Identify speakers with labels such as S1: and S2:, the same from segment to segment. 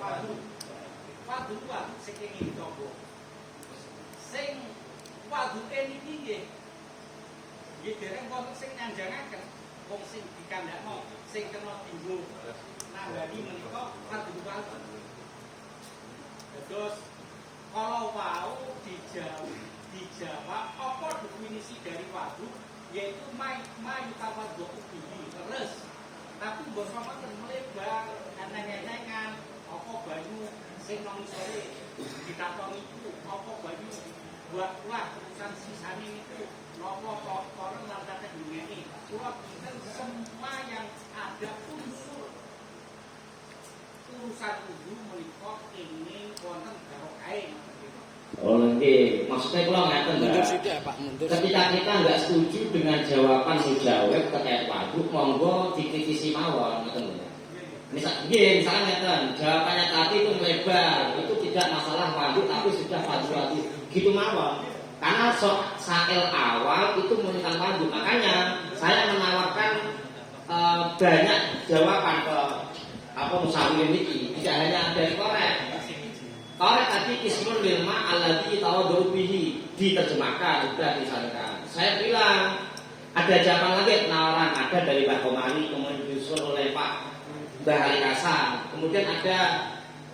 S1: Wadu kuwi sing kenging coba. Sing waduke niki nggih. Nggih dereng wonten sing nyanjangaken wong sing dikandakno sing kena dinggo nambani menika wadu. Terus kalau wau dijawab apa definisi dari wadu yaitu mayu tawadhu bihi terus tapi mbok sampeyan melebar eneng-enengan apa banyu sing nang isore ditakoni iku apa banyu buat urusan sisane niku napa kotor lan kate ngene kula pinten semua yang ada urusan wudu menika ingin wonten barokah.
S2: Oh nggih, maksudnya kula ngaten Pak. Ketika kita enggak setuju dengan jawaban mujawab terkait wadu, monggo dikritisi mawon ngoten lho. Misalnya ngeten, jawabannya tadi itu melebar, itu tidak masalah wadu tapi sudah wadu. Gitu mawon. Karena sakel awal itu menggunakan wadu, makanya saya menawarkan banyak jawaban ke musawir niki, tidak hanya dari korek tadi ismul lilma alladzi tawaddu bihi diterjemahkan sudah disampaikan. Saya bilang ada jawaban lagi penawaran ada dari Pak Komari kemudian disusul oleh Pak Mbah Halikasa, kemudian ada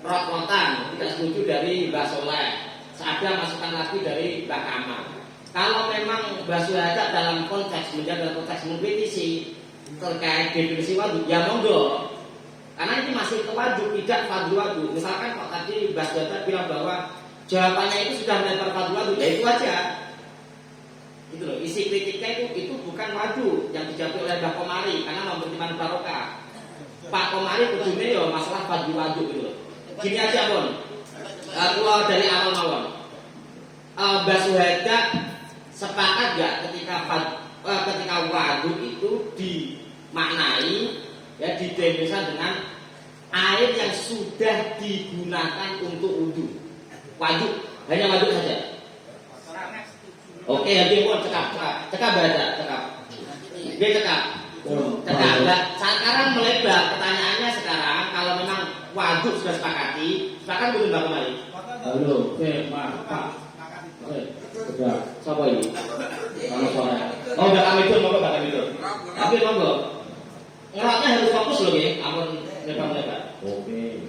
S2: rotan tidak setuju dari Mbah Soleh, ada masukan lagi dari Mbah Kamal. Kalau memang Mbah Suhaja dalam konteks menjaga konteks mengkritisi terkait definisi wadu ya monggo. Karena ini masih ke wadu, tidak wadu. Misalkan kok tadi Mbak Data bilang bahwa jawabannya itu sudah melebar wadu, ya itu aja. Itu loh, isi kritiknya itu bukan wadu yang dijawab oleh Mbak Komari karena mempertimbangkan barokah. Pak Komari ujungnya ya masalah wadu gitu loh. Gini aja Bon, keluar dari awal mawon. Mbak Suhada sepakat gak ketika wadu itu dimaknai ya didefinisikan dengan air yang sudah digunakan untuk wudu. Wadu, hanya wadu saja. Oke, nanti pun cekap baca, cekap. Dia cekap. Sekarang melebar pertanyaannya sekarang kalau memang wadu sudah sepakat belum Mbak Kemari?
S3: Halo, Pak. Sudah, siapa ini? Sama suara.
S2: Oh, udah kami itu, monggo Mbak kami itu. Tapi monggo. Ngelatnya harus fokus loh ya, ampun lebar-lebar.
S3: Oke.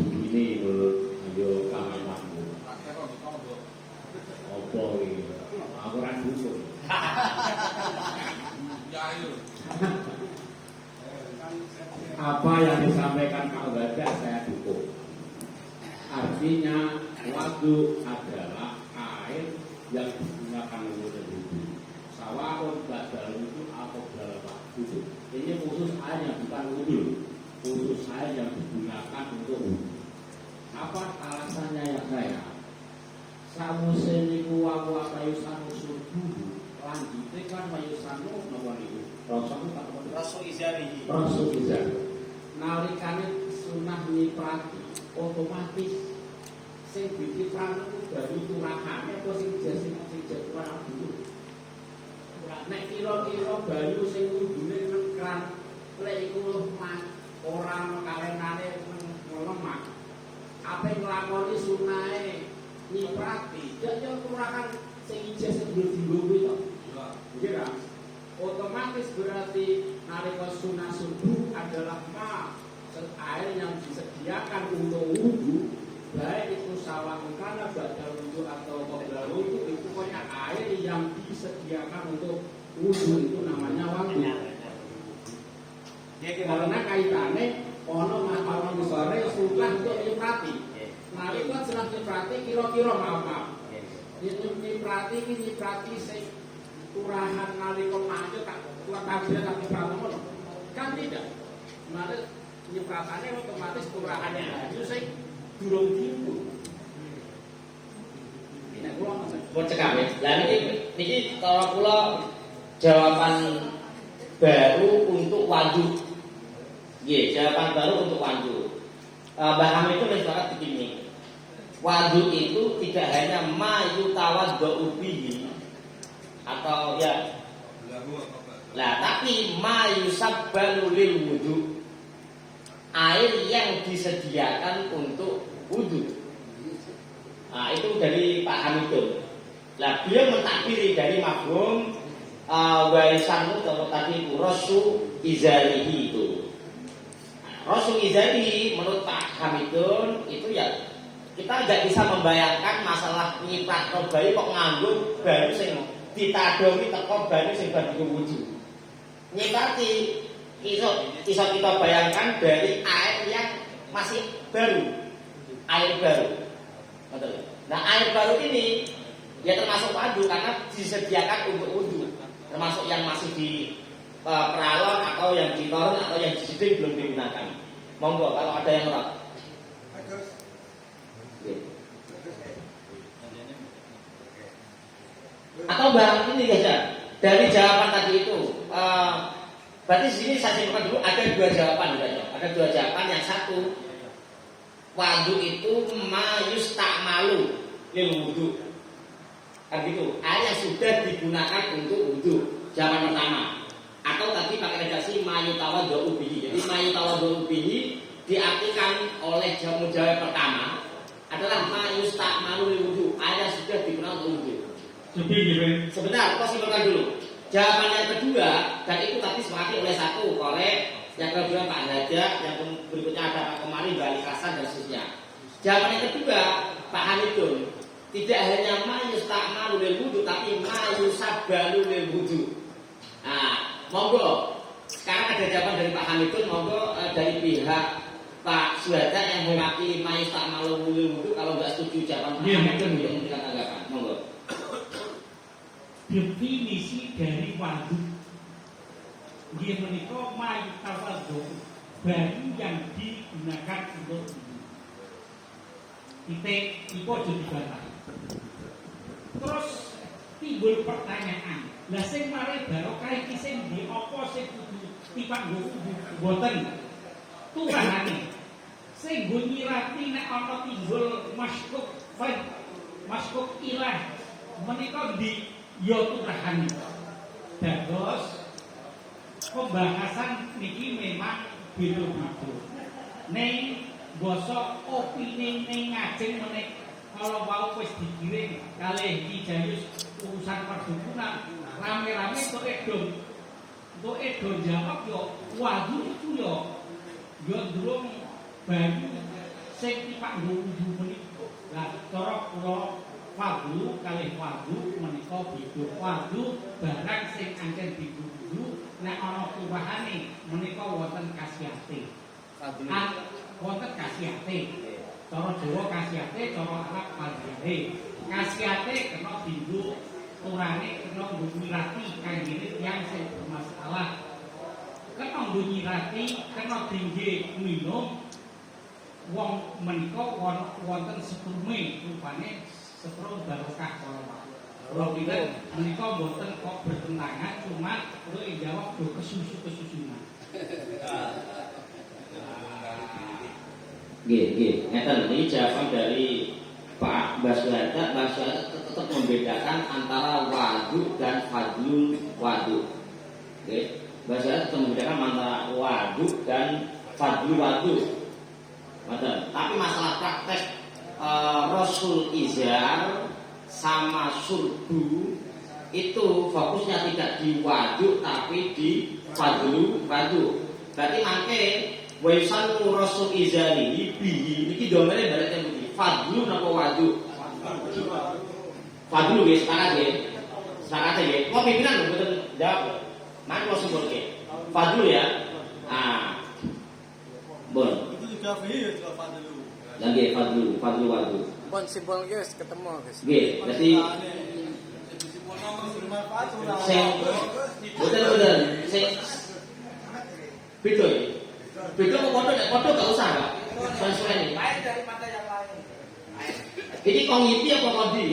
S3: Ini menurut ayo kameramu. Apa ini? Aku kan dukung. Apa yang disampaikan Pak Baga saya dukung. Artinya wadu adalah air yang digunakan untuk wudu. Sawahun badal wudu atau badal wudu. Ini khusus air yang bukan wudu, khusus air yang digunakan untuk wudu. Apa alasannya ya saya? Samuseniku wa kayusanu subuh lanjutnya kan mayusanu nomor itu. Rasul izari. Nalikane sunah niprati otomatis sing dicipran dari turahane apa sing kurang dulu. Nek kira-kira banyu sing udune nang kran lek iku ora ana kalenane ngelemak. Apa nglakoni sunahe niprati, ya turahan sing ijeh sing dienggo to. Nggih kan? Otomatis berarti nalika sunah subuh adalah air yang disediakan untuk wudu, baik itu sawah karena badal wudu atau qabla wudu, itu pokoknya air yang disediakan untuk wudu itu namanya wadu. Karena kaitannya ono masalah besare sunah untuk nyiprati. Nalika sunah nyiprati kira-kira maaf. Nyiprati iki nyiprati sing turahan nalika maju tak kuat kabeh tapi pramono. Kan tidak. Maka nyipratane otomatis turahannya itu sing durung timbul. Nek kula
S2: Mun cekap ya. Lah niki kalau kula jawaban baru untuk wadu. Nggih, jawaban baru untuk wadu. Mbah Hamid itu menjelaskan begini. Wadu itu tidak hanya mayutawaddu bihi atau ya. Lah tapi mayusabbalu lil wudu. air yang disediakan untuk wudhu. Nah, itu dari Pak Hamidun. Nah, beliau mentakbiri dari mafhum waisan atau tadi itu Rasul Izarihi itu. Nah, Rasul Izarihi menurut Pak Hamidun itu ya kita nggak bisa membayangkan masalah nyiprat bayi kok nganggo baru sing ditadongi teko baru sing bar wudhu. Nyiprati iso kita bayangkan dari air yang masih baru, air baru. Betul. Nah, air baru ini ya termasuk wadu karena disediakan untuk wudhu, termasuk yang masih di peralon atau yang di toren atau yang di siding belum digunakan. Monggo kalau ada yang merot. Atau barang ini saja dari jawaban tadi itu. Berarti di sini saya simpulkan dulu ada dua jawaban, ada dua jawaban. Yang satu, wadu itu mayusta'malu lil wudu. Kan gitu, air yang sudah digunakan untuk wudu. Jawaban pertama. Atau tadi pakai redaksi mayutawadhu bihi. Jadi mayutawadhu bihi diartikan oleh jamu jawab pertama adalah mayusta'malu lil wudu, air yang sudah digunakan untuk wudu. Sebentar, kau simpulkan dulu. Jawaban yang kedua, dan itu tadi sepakati oleh satu korek, yang kedua Pak Haja, yang berikutnya ada Pak Komari, Mbak Ali Hasan dan seterusnya. Jawaban yang kedua, Pak Hamidun, tidak hanya mayusta'malu lil wudu, tapi mayusabbalu lil wudu. Nah, monggo. Sekarang ada jawaban dari Pak Hamidun, monggo dari pihak Pak Suhada yang mewakili mayusta'malu lil wudu. Kalau nggak setuju jawaban Pak Hamidun, untuk memberikan tanggapan. Monggo.
S4: Definisi dari wadu dia menikah mayutawadhu baru yang digunakan untuk titik itu aja dibantah. Terus timbul pertanyaan, lah sing mari barokah iki sing di apa sing kudu timbang mboten turahane sing nggo nyirati nek ana timbul maskuk ilah menika di ya turahane. Dados pembahasan niki memang beda-beda. Ning basa opini ning ngajeng menik kalau wau wis dikirim kalih Ki Jayus urusan perdukunan rame-rame untuk edo jawab yo wadu itu yo durung banyu sing tipak wudu menika. Lah cara kula wadu kalih wadu menika beda. Wadu barang sing ancen diwudu nek ana turahane menika wonten khasiate. Wonten khasiate. Cara Jawa khasiate, cara Arab khasiate. Khasiate kena dienggo turane kena nyirati kanggene tiyang sing bermasalah. Kena nyirati, kena dingge minum wong menika wonten setrume rupane setrum barokah kalau tidak menikah boten kok bertentangan cuma perlu dijawab do kesusunan.
S2: Ngeten ini jawaban dari Pak Baswada. Baswada tetap membedakan antara wadu dan fadlul wadu. Baswada tetap membedakan antara wadu dan fadlul wadu. Tapi masalah praktek Rasul Izar sama surbu itu fokusnya tidak di wadu tapi di fadlu wadu. Berarti mangke waisan Rasul Izari bihi niki domene balik yang begini fadlu napa wadu? Fadlu guys, sepakat ya. Kok pimpinan lho mboten jawab. Mangke kula simpulke. Fadlu ya. Bon.
S5: Itu juga ya juga fadlu.
S2: Lagi fadlu wadu.
S6: Pun simpul guys ketemu guys.
S2: Nggih, dadi sing betul sing betul. Betul foto enggak usah, Pak. Sensuren ini.
S6: Lain daripada yang lain.
S2: Ini kongiti apa kondi?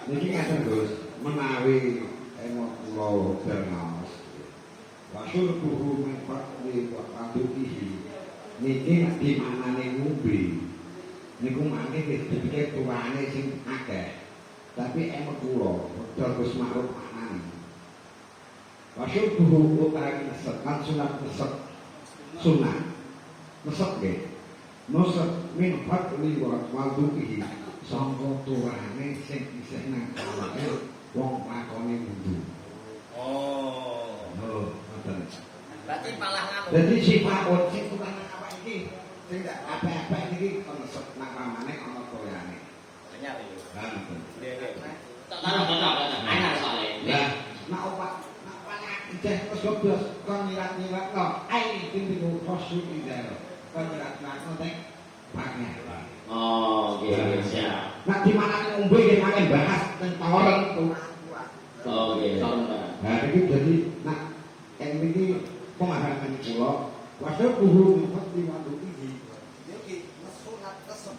S7: Niki ngaten Gus, menawi emok kula bernaos. Wasul buhu mengfatli wa adukihi. Niki di manane ngombe. Niku mangke dipikir tuane sing akeh. Tapi emok kula padha Gus Ma'ruf maknane. Wasul buhu utawi neset kan sunat neset sunat. Nesep nggih. Nusep min fadli wa waduhi sangka turane sing isih nang awake wong lakone wudu.
S5: Oh.
S7: Oh, ngoten.
S2: Berarti malah nganu.
S7: Jadi sifat sing kurang apa iki? Sing ndak apa-apa iki kon nesep nang pamane ana koyane.
S2: Anyar iki.
S7: Lah ngoten.
S2: Cocok. Anyar soalnya.
S7: Lah, nek opat ijeh terus goblos kon nyirat-nyirat no. Ai bimbing rasul ida. Kon nyirat-nyirat no teng pakai.
S2: Oh, oke, siap.
S7: Nek di mana ngombe nggih makin bahas teng toreng tuh.
S2: Oke, tolong Pak.
S7: Nah, iki jadi nak yang ini pemahaman kula wasal buhu mufat di waktu ini iki nesunat nesep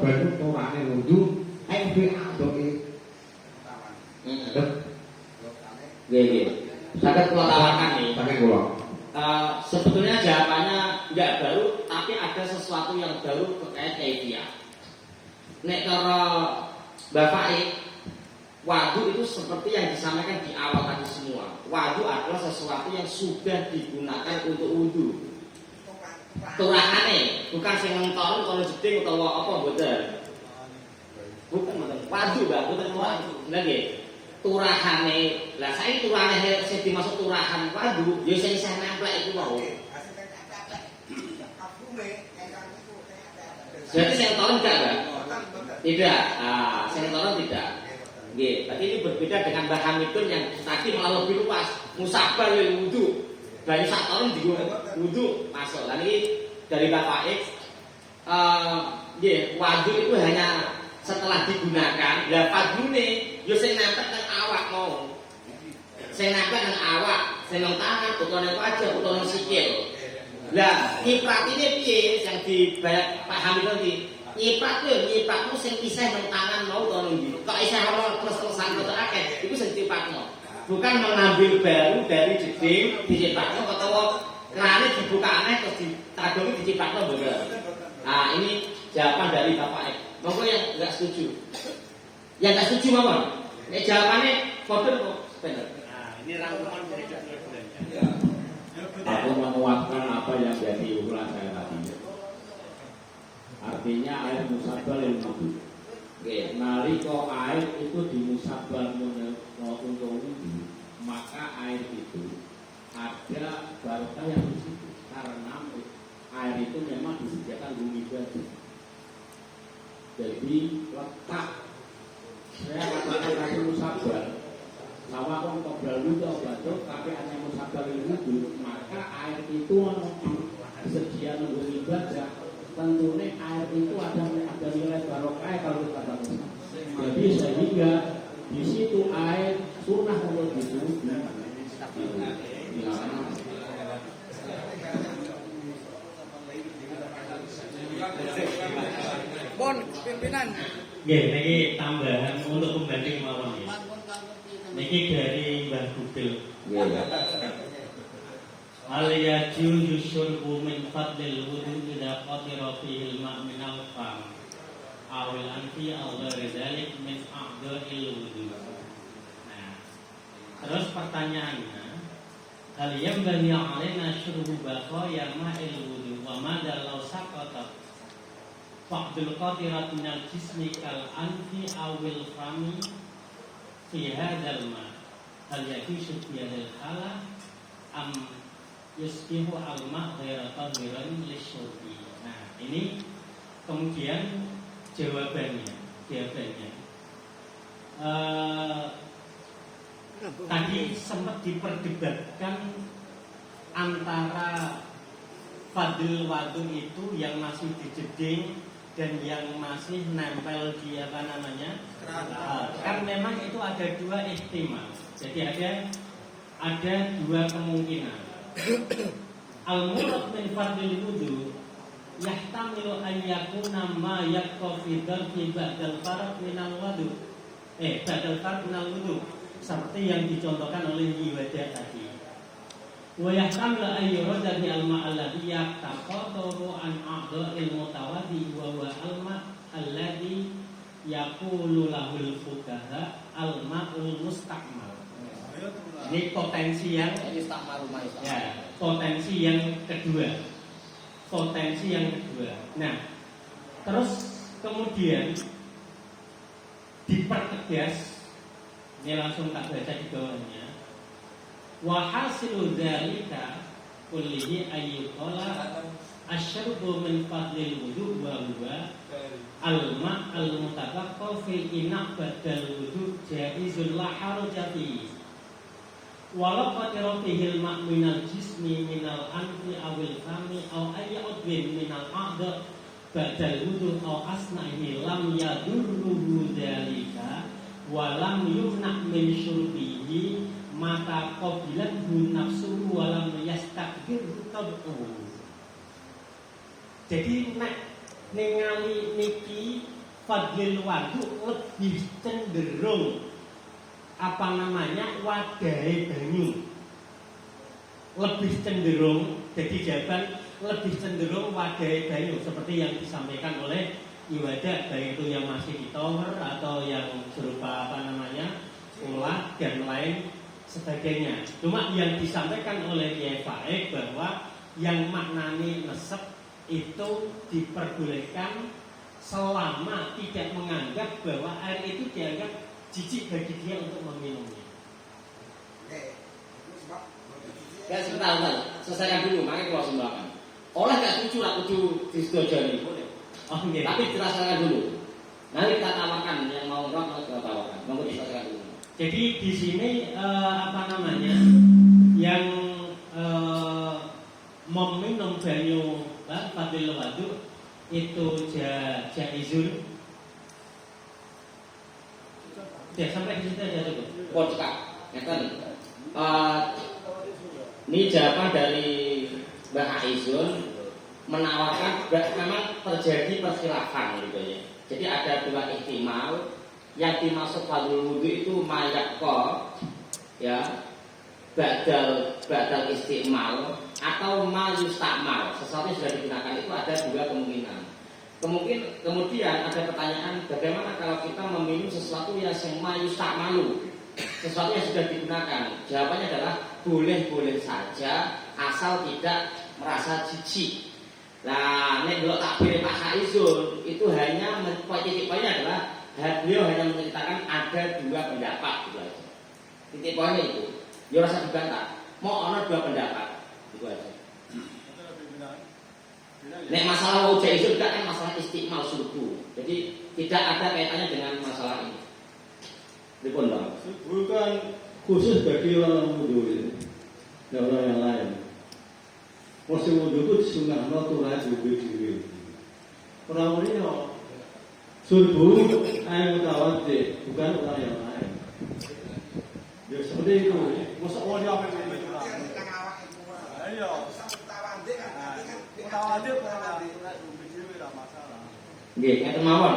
S7: banyu turane wudu ente adoke
S2: Nggih. Saged kula tawarkan nih.
S7: pakai kula.
S2: Sebetulnya jawabannya nggak baru, tapi ada sesuatu yang baru terkait kaifiah. Nek cara Bapak wadu itu seperti yang disampaikan di awal tadi semua. Wadu adalah sesuatu yang sudah digunakan untuk wudu. Turahane, bukan sing ngentor kalau jeding utawa apa mboten. Bukan mboten. Wadu, Mbak, mboten wadu. Nggih. Turahane. Lah saiki turahane sing dimaksud turahan wadu, ya sing isih nemplek iku mau. Jadi sing ngentor enggak, Mbak? Tidak. Sing ngentor tidak. Nggih, berarti ini berbeda dengan Mbah Hamidun yang tadi malah lebih luas. Musabah lil wudu. Banyu sak tahun di wudu masuk. Lah ini dari Bapak X nggih, wudu itu hanya setelah digunakan. Lah fadlune yo sing nempel nang awak mau. Sing nempel nang awak, sing nang tangan, utawa nang wajah, utawa nang sikil. Lah nyiprat ini piye yang dibayar Pak Hamidun iki? Nyipratmu sing isih nang tangan mau to ndi. Kok isih ana terus-terusan kok akeh, iku sing nyipratmu. Bukan mengambil baru dari jeding dicipratmu utawa kerane dibuka aneh terus ditadongi dicipratmu mboten. Nah, ini jawaban dari Bapak. Monggo yang enggak setuju. Yang enggak setuju mawon. Nek jawabannya padha kok bener.
S1: Nah, ini rangkuman dari jawabannya.
S3: Aku menguatkan apa yang jadi usulan saya tadi. Artinya air musabal yang wudu. Nalika air itu dimusabal untuk wudu, maka air itu ada barokah yang di situ. Karena air itu memang disediakan bumi batu. Jadi letak saya katakan tadi musabal. Bahwa kong kobral wudu batuk, tapi hanya musabal yang wudu, maka air itu disediakan bumi batu. Tentunya air itu ada nilai barokah kalau kita baca. Jadi sehingga di situ air sunnah untuk diwudu.
S6: Bon, pimpinan.
S4: Nggih, niki tambahan untuk pembanding mawon ya. Niki dari Mbah Google. Hal yajuzu syurbu min fadlil wudu idza qadira fihi al-ma' min al-fam aw al-anfi aw ghairi dzalik min a'dha'il wudu. Nah, terus pertanyaannya, hal yanbaghi 'alaina syurbu baqaya ma'il wudu wa madza law saqata fa'dul qatirat min al-jismi kal anfi aw al-fami fi hadzal ma' hal yajuzu fi hadzal hala am yusbihu al-ma' ghaira tahiran lisyurbi. Nah, ini kemudian jawabannya. Tadi sempat diperdebatkan antara fadil wadu itu yang masih dijeding dan yang masih nempel di apa namanya? Kan memang itu ada dua ihtimal. Jadi ada dua kemungkinan. Al-murad min fardil wudu yahtamilu an yakuna ma yakfi dzalfi ba'dal farq min al-wudu. Ba'dal farq min al-wudu seperti yang dicontohkan oleh Iwadah tadi. Wa yahtamilu an yurada bi al-ma' alladhi yaqtaqadu an a'dha'il mutawaddi wa huwa al-ma' alladhi yaqulu lahul fuqaha al-ma'ul mustaqmal. Ini potensi yang ya, potensi yang kedua. potensi yang kedua. Nah, terus kemudian dipertegas, ini langsung tak baca di bawahnya. Wa hasilu dzalika kullihi ayyuqala asyrubu min fadlil wudu wa huwa al-ma' al-mutabaqqa fil ina' badal wudu jaizul la haraja fihi walau qatiratihi al-ma' minal jismi minal anfi awil fami aw ayyi udwin minal a'dha badal wudu aw asna'ihi lam yadurruhu dzalika wa lam yumna' min syurbihi maka qabilat hu nafsu walam yastakbir tabu. Jadi nek ningali niki fadlil wadu lebih cenderung apa namanya wadahe banyu. Lebih cenderung, jadi jawaban lebih cenderung wadahe banyu seperti yang disampaikan oleh Iwadah, baik itu yang masih di tower atau yang berupa apa namanya ulah dan lain sebagainya. Cuma yang disampaikan oleh Kiai Faik bahwa yang maknani nesep itu diperbolehkan selama tidak menganggap bahwa air itu dianggap jijik bagi dia untuk meminumnya.
S2: Ya sebentar, selesaikan dulu, makanya kalau sembahkan. Oleh gak setuju, lah setuju disetujui.
S4: Oh, okay.
S2: Tapi jelaskan dulu. Nanti kita tawarkan yang mau nggak kita tawarkan. Mau diselesaikan dulu.
S4: Jadi di sini apa namanya yang meminum banyu fadlil wadu itu jaizun. Ya sampai di situ aja cukup.
S2: Oh cekak, ya kan. Ini jawaban dari Mbak Aizun menawarkan memang terjadi persilafan gitu ya. Jadi ada dua ihtimal. Yang dimaksud fadlul wudu itu mayakko ya badal istimal atau mayustakmal, sesuatu yang sudah digunakan. Itu ada dua kemungkinan. Kemudian ada pertanyaan, bagaimana kalau kita meminum sesuatu yang mayustakmalu, sesuatu yang sudah digunakan? Jawabannya adalah boleh-boleh saja asal tidak merasa jijik. Nah, nek delok takbir Pak Saizul itu hanya titik poinnya adalah beliau hanya menceritakan ada dua pendapat gitu aja. Titik poinnya itu, dia rasa dibantah. Mau ada dua pendapat, itu aja. Nek masalah wujud itu juga kan masalah istiqmal subuh. Jadi tidak ada kaitannya dengan masalah ini. Dipun Bang.
S8: Bukan khusus bagi orang wudhu ini, dan orang yang lain. Masih wudhu itu sunah natural wudhu. Orang ini surbu air mutawaddi, bukan orang yang lain. Ya seperti itu.
S5: Masa orang yang apa itu? Ayo. Mutawaddi tidak masalah.
S2: Nggih, ngeten mawon.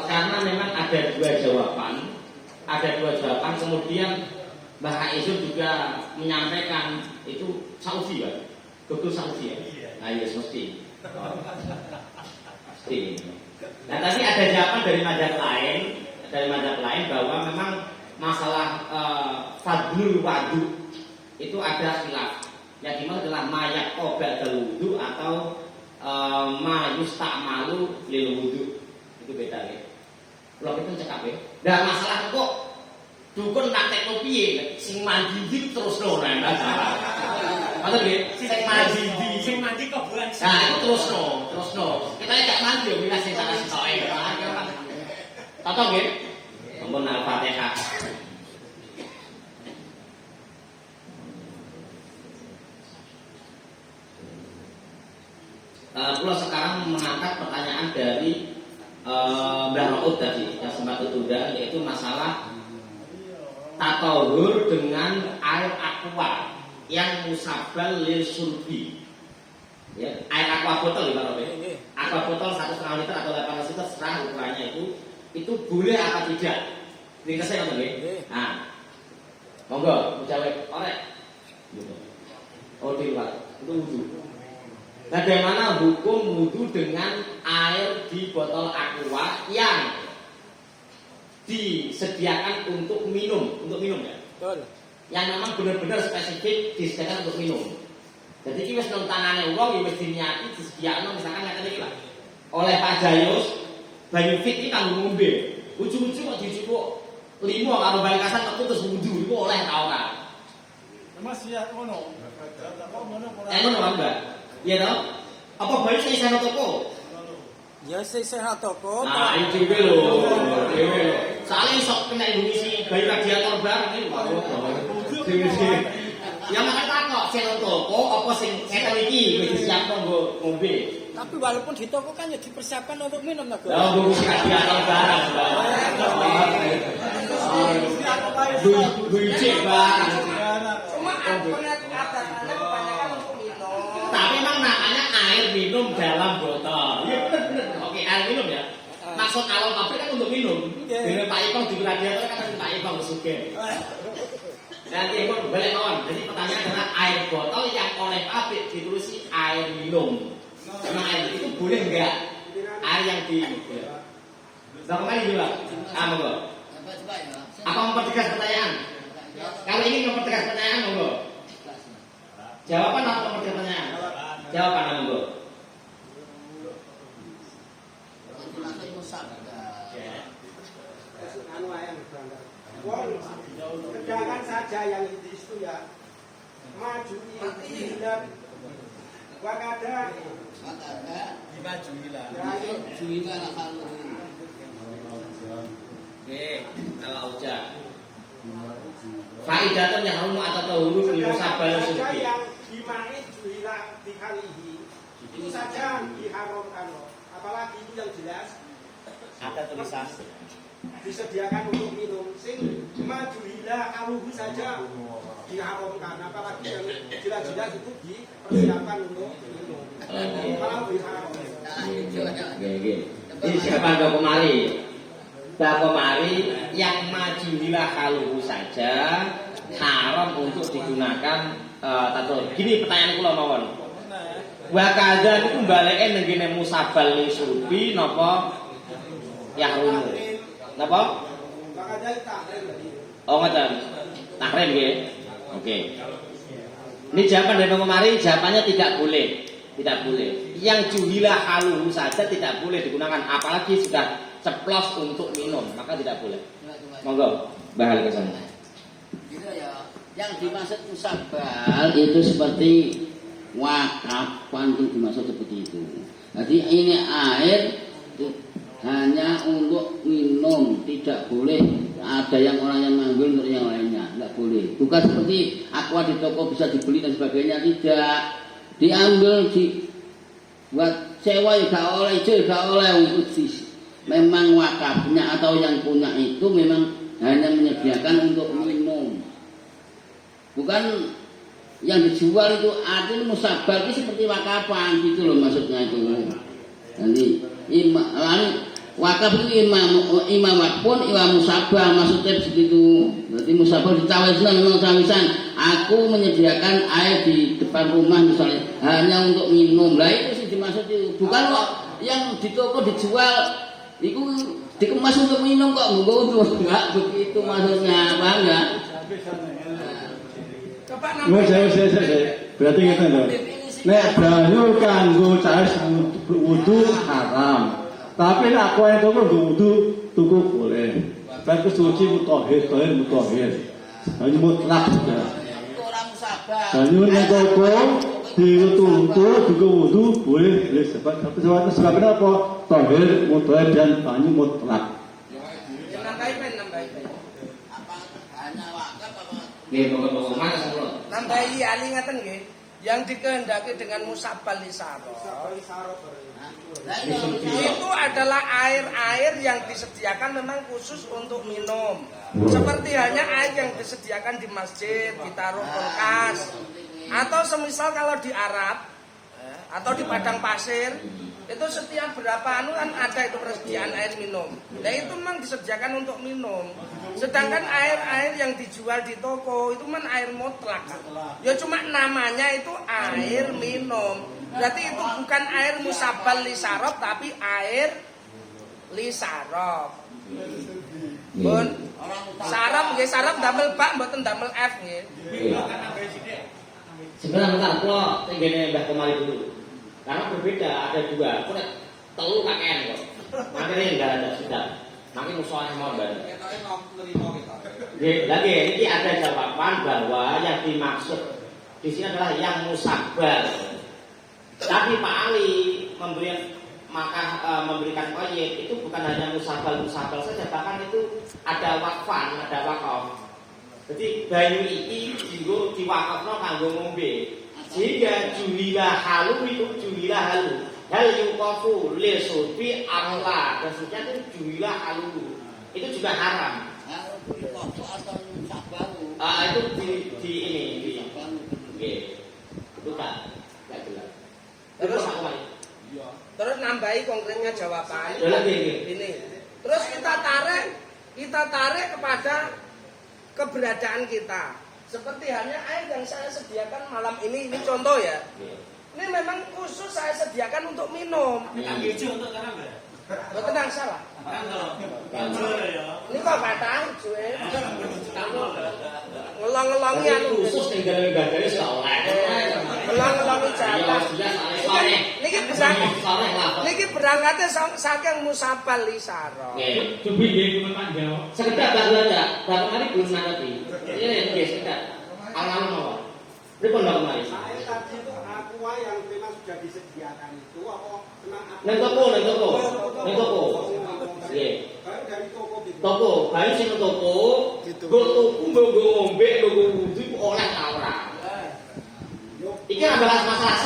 S2: Karena memang ada dua jawaban. Kemudian Mbah Aizul juga menyampaikan itu Saudi ya. Betul Saudi ya. Nah, iya mesti. Mesti. Nah, tadi ada jawaban dari mazhab lain bahwa memang masalah fadlul wadu itu ada khilaf. Yang dimana adalah mayak obat wudu atau mayustakmalu lil wudu. Itu beda ya. Kalau kita cekap ya. Nah, masalah kok dukun nak tekno piye sing mandi terus no nah masalah. Maksud nggih, sing mandi kok bulan. Nah, itu terus no. Kita gak mandi yo milah sing salah sitoke. Contoh nggih. Ampun Al-Fatihah. Pulau sekarang mengangkat pertanyaan dari Mbah Raud tadi yang sempat tertunda, yaitu masalah tatahur dengan air aqua yang musabal lil surbi. Ya, air aqua botol ya Pak Robe. Aqua botol 1,5 liter atau 800 liter serah ukurannya itu boleh apa tidak? Ringkasnya kan nggih. Nah. Monggo dijawab orek. Gitu. Oh di luar. Itu wudu. Bagaimana hukum wudu dengan air di botol aqua yang disediakan untuk minum ya? Betul. Yang memang benar-benar spesifik disediakan untuk minum. Jadi iki wis nang tanane wong ya wis diniati disediakno misalkan ngeten iki lah. Oleh Pak Jayus banyu fit iki kanggo ngombe. Ujug-ujug kok dicupuk 5 karo bangkasan kok terus wudu iku oleh ta ora?
S5: Mas ya ngono.
S2: Ngono Pak Mbak. Iya toh? Apa bae sing isih toko?
S6: Ya sehat toko.
S2: Nah, iki dhewe lho. Dhewe lho. Soale sok kena ngisi bayi radiator bareng iki wae. Ya makan takok sing toko apa sing ngeten iki wis disiapno nggo ngombe.
S6: Tapi walaupun di toko kan ya dipersiapkan untuk minum naga.
S2: Lah nggo ngisi radiator bareng. Bucik bareng.
S6: Cuma ada kebanyakan untuk minum.
S2: Tapi memang namanya air minum dalam botol. Iya benar. Oke, air minum ya. Maksud awal pabrik kan untuk minum. Dengan Pak Ipong di radiator kan Pak Ipong sugih. Nanti pun balik mawon. Jadi pertanyaan adalah air botol yang oleh pabrik ditulis air minum. Memang air itu boleh enggak? Air yang di Nah, kembali juga. Monggo. Apa mempertegas pertanyaan? Kalau ingin mempertegas pertanyaan, monggo. Jawaban atau mempertegas pertanyaan? Jawaban monggo.
S5: Sedangkan saja yang itu ya maju tidak wakada
S1: dimajuilah.
S2: Oke, kalau ucap faidatun yang harum atau tahuru fil musabal suci.
S5: yang dimai juhila dikalihi itu saja diharamkan, apalagi itu yang jelas
S2: Ada tulisan
S5: disediakan untuk minum sing majuhila aluhu saja diharamkan, apalagi yang jelas-jelas itu dipersiapkan untuk minum. Kalau diharamkan
S2: ini siapa Mbak Komari? Mbak Komari yang majuhilah haluhu saja haram untuk digunakan tatul. Gini pertanyaan kula mawon. Wa kadza niku baleke ning kene musabal li surbi napa yahrumu. Napa?
S5: maka dari tahrim tadi.
S2: Oh ngoten. Tahrim nggih. Oke. Ini jawaban dari Mbak Komari, jawabannya tidak boleh. Tidak boleh. Yang juhilah haluhu saja tidak boleh digunakan, apalagi sudah ceplos untuk minum, maka tidak boleh. Monggo, bahal ke sana.
S9: Gitu ya. Yang dimaksud musabal itu seperti wakaf, pantung dimaksud seperti itu. Jadi ini air hanya untuk minum, tidak boleh ada yang orang yang ngambil untuk yang lainnya, tidak boleh. Bukan seperti aqua di toko bisa dibeli dan sebagainya, tidak. Diambil buat sewa juga oleh, juga oleh untuk memang wakafnya atau yang punya itu memang hanya menyediakan untuk minum, bukan yang dijual itu. Artinya musabal itu seperti wakafan gitu loh maksudnya itu. Nanti wakaf itu imam pun imam musabal maksudnya begitu. Berarti musabal dicawisna memang cawisan. Aku menyediakan air di depan rumah misalnya hanya untuk minum. Lah itu sih dimaksud itu. Bukan kok yang di toko dijual itu dikemas untuk minum kok enggak begitu maksudnya, paham enggak?
S8: Saya. Berarti ngeten lho. Nek banyu kanggo cair wudu haram. Tapi nek aku itu kanggo wudu tuku boleh. Berarti suci mutahhir, mutahhir. Banyu mutlak. Banyu ning koko diutuh juga wudu boleh sebab apa? Tahir, mutahhir dan banyu mutlak.
S2: Nggih, monggo Mas kula.
S6: Nambahi ali ngaten nggih. Yang dikehendaki dengan musabal lisarot. Itu adalah air-air yang disediakan memang khusus untuk minum. Seperti halnya air yang disediakan di masjid, ditaruh kulkas. Atau semisal kalau di Arab atau di padang pasir, itu setiap berapa kan ada itu persediaan air minum. Nah itu memang disediakan untuk minum. Sedangkan air-air yang dijual di toko itu memang air mutlak. Ya cuma namanya itu air minum. Berarti itu bukan air musabal lisarab tapi air lisarab. Bun, sarap nggih, sarap damel bak mboten damel F nggih.
S2: Sebentar, kalau tingginya Mbah Komari dulu. Karena berbeda, ada dua. Aku telu kakean kok. Makanya enggak ada sudah. Makanya musuhnya mau bareng. Lagi ini ada jawaban bahwa yang dimaksud di sini adalah yang musabbar. Tadi Pak Ali memberikan proyek itu bukan hanya musabal saja, bahkan itu ada wakfan, ada wakaf. Jadi banyu iki dienggo diwakafno kanggo ngombe. Sehingga juwilah halu itu juwilah halu. Hal yuqafu li sufi Allah. Dan seterusnya itu juwilah halu. Itu juga haram. Itu di ini. Oke. Itu kan enggak jelas.
S6: Terus nambahi konkretnya jawaban.
S2: Ini.
S6: Terus kita tarik kepada keberadaan kita. Seperti halnya air yang saya sediakan malam ini contoh ya. Ini memang khusus saya sediakan untuk minum.
S1: Untuk sekarang ya?
S6: Tenang salah. Ini kok batang cuy. Ngelong-ngelongi anu.
S2: Khusus tinggal gadane oleh.
S6: Ngelong-ngelongi jalan. Niki berangkatnya saking musabal isaro.
S4: Coba nggih Pak jawab.
S2: Sekedar baca, bapak kali belum nanti. Iya, sekedar. Alhamdulillah mawon. Pripun Mbak Mari?
S5: Saya tadi itu aqua yang memang sudah disediakan itu apa
S2: Nang toko. Iya.
S5: Baru dari toko gitu.
S2: Toko, bae sing toko, go tuku nggo ngombe, nggo wudu oleh ta ora. Iki adalah masalah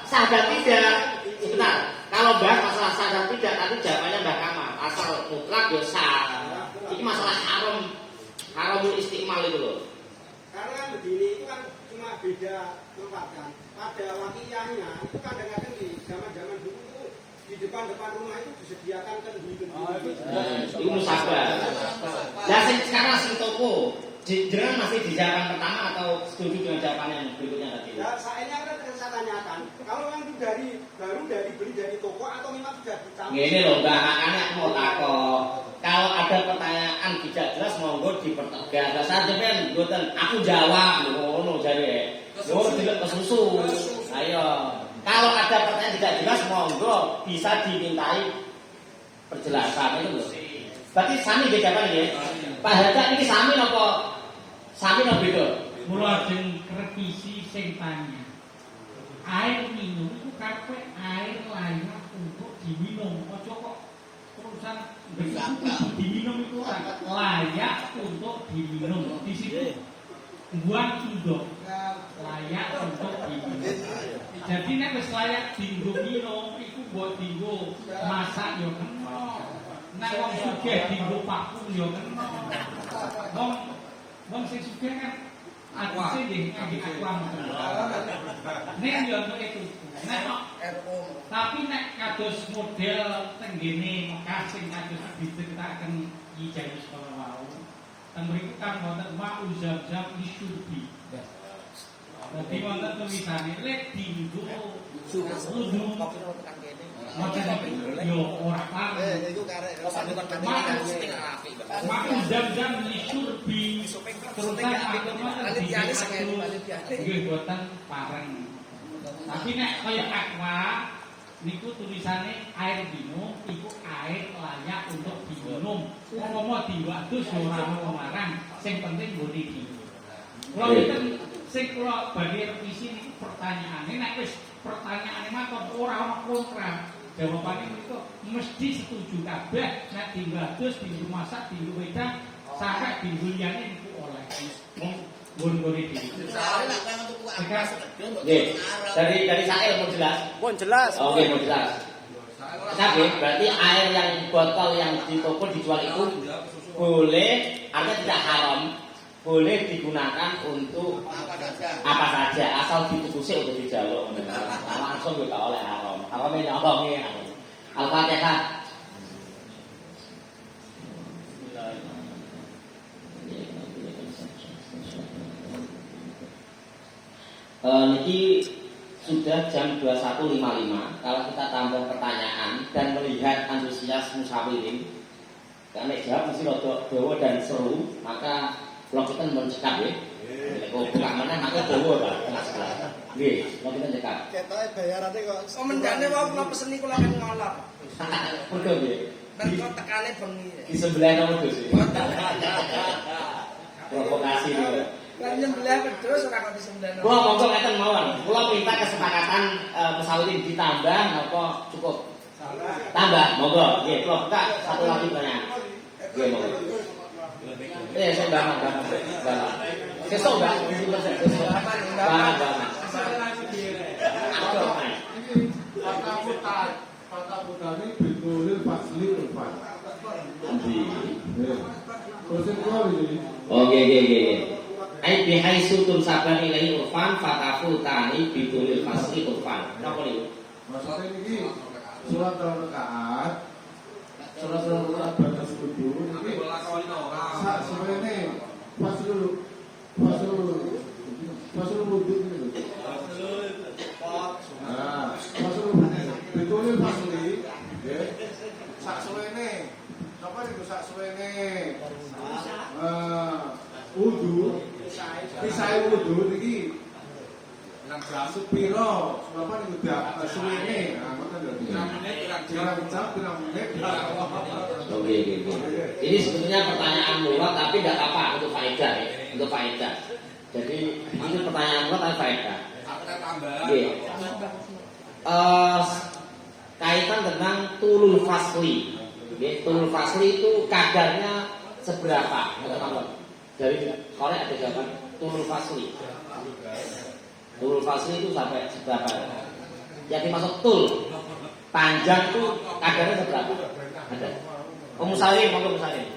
S2: sah dan tidak. Sebentar, kalau bahas masalah sah dan tidak, tadi jawabannya Mbak Kamal. Asal mutlak ya sah. Ini masalah haramul istiqmal itu loh.
S5: Karena kan begini, itu kan cuma beda tempat kan. Pada wakiyahnya, itu kadang-kadang di zaman-zaman dulu itu di depan-depan rumah itu disediakan kendi-kendi.
S2: Itu musabah. Nah, sekarang sing toko, jenengan masih di jawaban pertama atau setuju dengan jawaban yang berikutnya tadi?
S5: Ya, saya tanyakan, kalau yang itu baru beli dari toko atau memang sudah dicampur?
S2: Ini loh, Mbak, makanya aku mau takut. Kalau ada pertanyaan tidak jelas, monggo dipertegas. Saja kan, aku jawab, ngono jare. Ngono tidak kesusu. Ayo. Kalau ada pertanyaan tidak jelas, monggo bisa dimintai perjelasan itu loh. Berarti sami nggih jawaban nggih. Pak Haja ini sami napa? Sami napa beda?
S4: Mula ajeng revisi sing tanya. Air minum itu kabeh air layak untuk diminum. Ojo kok urusan diminum itu layak untuk diminum. Di situ buang indok layak untuk diminum. Jadi nek wis layak dienggo minum iku mbok dienggo masak yo kena. Nek wong sugih dienggo vakum yo kena. Wong sing sugih kan aku sih nggih aqua. Nek yo untuk itu. Nek tapi nek kados model tenggene Mekah sing kados diceritaken Ki Jayus kala wau. Teng mriku kan wonten ma'u zam-zam isyurbi. Dadi wonten tulisane lek dienggo wudu. Yo ora paham. Ma'u zam-zam isyurbi. Nggih boten pareng. Tapi nek kaya aqua niku tulisane air minum iku air layak untuk diminum. Umpama diwadus yo ora melarang, sing penting nggone diminum. Kula ngeten sing kula badhe revisi niku pertanyaane nek wis pertanyaane makon ora ana kontra. Jawabane niku mesti setuju kabeh nek diwadus, dimasak, diwedang, sampe diwuliyane niku oleh. Nggone diminum.
S2: Dari Sail mau jelas?
S6: Mohon jelas.
S2: Oke, mau jelas. Oke, berarti air yang botol yang di toko dijual itu boleh, artinya tidak haram, boleh digunakan untuk apa saja, asal ditutusi untuk dijaluk. Langsung juga oleh haram. Haramnya nyolongnya. Al-Fatihah. Niki sudah jam 21.55. Kalau kita tambah pertanyaan dan melihat antusias musyawirin, karena jawab mesti rodok dawa dan seru, maka kalau kita mencekap ya. kok buka mana maknya dawa Pak. Nggih, mau kita cekak.
S5: Ketoke bayarannya kok.
S6: Komendane wae kula peseni kula kan ngolok.
S2: Mergo nggih.
S6: Dan kok tekane bengi.
S2: Di sebelah nomor dus. Provokasi niku.
S6: Lah nyembelih wedhus ora kok disembelih.
S2: Kula monggo ngeten mawon. Kula minta kesepakatan pesawat ini ditambah apa cukup? Tambah, monggo. Nggih, kula buka satu lagi banyak. Nggih, monggo. Saya banget. Sesuk Mbak, banget.
S7: Kata putane bitulil fasli ulfan. Terus ini
S2: Oke. Ai bihaisu saban ilahi urfan fatafu tani bitulil fasli urfan. Napa niku?
S7: maksudnya ini surat al-rakaat batas wudu ini sak sebenarnya fasul wudu ini lho. Nah, fasul bitulil fasli nggih. Sak suwene napa niku sak suwene wudu pisah wudu niki sepiro sebab niku dak suwene ngoten lho. Pirang menit.
S2: Oke. Ini sebetulnya pertanyaan mulut tapi tidak apa untuk faedah ya, untuk faedah. Jadi ini pertanyaan mulut tapi faedah. Oke. Kaitan tentang tulul fasli. Oke, tulul fasli itu kadarnya seberapa? Dari Korea ada jawaban tulul fasli. Tulul fasli itu sampai seberapa? Yang dimaksud tul panjang itu kadarnya seberapa? Ada. Monggo Musalim.